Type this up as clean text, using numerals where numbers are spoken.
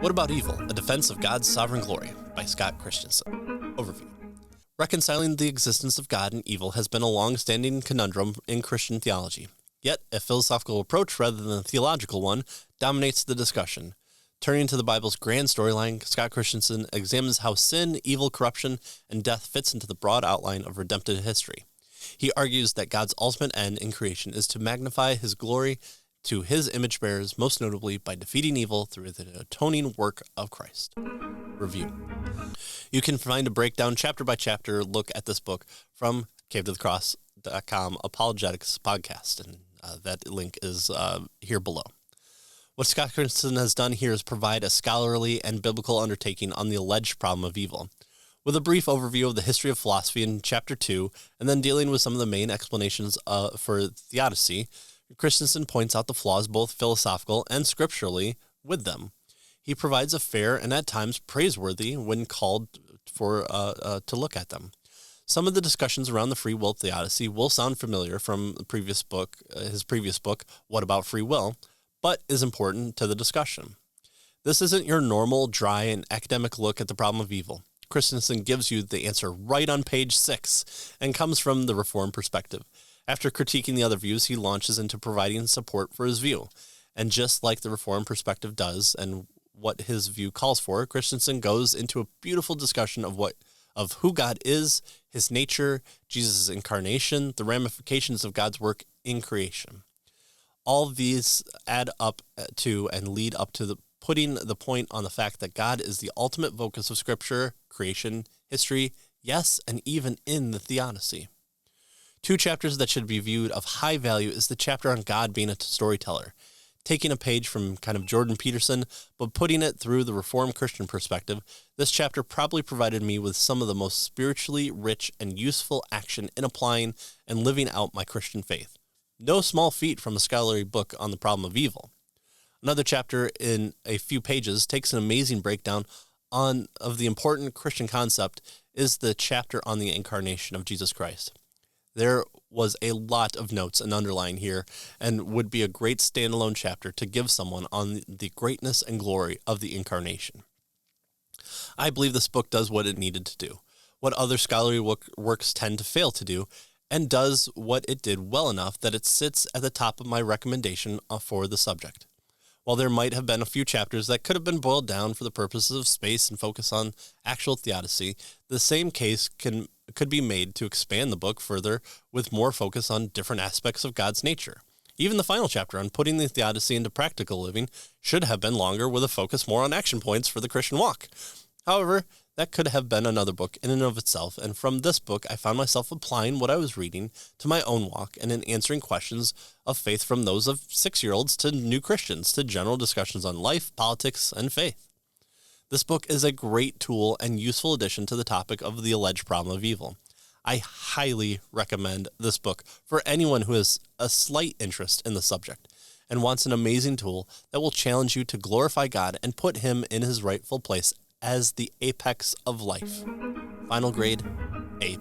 What About Evil? A Defense of God's Sovereign Glory by Scott Christensen. Overview. Reconciling the existence of God and evil has been a long-standing conundrum in Christian theology. Yet, a philosophical approach rather than a theological one dominates the discussion. Turning to the Bible's grand storyline, Scott Christensen examines how sin, evil, corruption, and death fits into the broad outline of redemptive history. He argues that God's ultimate end in creation is to magnify his glory to his image bearers, most notably by defeating evil through the atoning work of Christ. Review. You can find a breakdown chapter by chapter look at this book from cavetothecross.com Apologetics podcast, and that link is here below. What Scott Christensen has done here is provide a scholarly and biblical undertaking on the alleged problem of evil, with a brief overview of the history of philosophy in Chapter 2, and then dealing with some of the main explanations for Theodicy. Christensen points out the flaws both philosophical and scripturally with them. He provides a fair and at times praiseworthy when called for to look at them. Some of the discussions around the free will theodicy will sound familiar from the previous book, his previous book, What About Free Will, but is important to the discussion. This isn't your normal, dry, and academic look at the problem of evil. Christensen gives you the answer right on page 6 and comes from the Reformed perspective. After critiquing the other views, he launches into providing support for his view. And just like the Reformed perspective does and what his view calls for, Christensen goes into a beautiful discussion of who God is, his nature, Jesus' incarnation, the ramifications of God's work in creation. All of these add up to and lead up to putting the point on the fact that God is the ultimate focus of Scripture, creation, history, yes, and even in the Theodicy. Two chapters that should be viewed of high value is the chapter on God being a storyteller, taking a page from kind of Jordan Peterson, but putting it through the Reformed Christian perspective. This chapter probably provided me with some of the most spiritually rich and useful action in applying and living out my Christian faith. No small feat from a scholarly book on the problem of evil. Another chapter in a few pages takes an amazing breakdown of the important Christian concept is the chapter on the incarnation of Jesus Christ. There was a lot of notes and underline here and would be a great standalone chapter to give someone on the greatness and glory of the incarnation. I believe this book does what it needed to do, what other scholarly works tend to fail to do, and does what it did well enough that it sits at the top of my recommendation for the subject. While there might have been a few chapters that could have been boiled down for the purposes of space and focus on actual theodicy, the same case could be made to expand the book further with more focus on different aspects of God's nature. Even the final chapter on putting the theodicy into practical living should have been longer with a focus more on action points for the Christian walk. However, that could have been another book in and of itself, and from this book I found myself applying what I was reading to my own walk and in answering questions of faith from those of 6-year-olds to new Christians to general discussions on life, politics, and faith. This book is a great tool and useful addition to the topic of the alleged problem of evil. I highly recommend this book for anyone who has a slight interest in the subject and wants an amazing tool that will challenge you to glorify God and put him in his rightful place as the apex of life. Final grade, A+.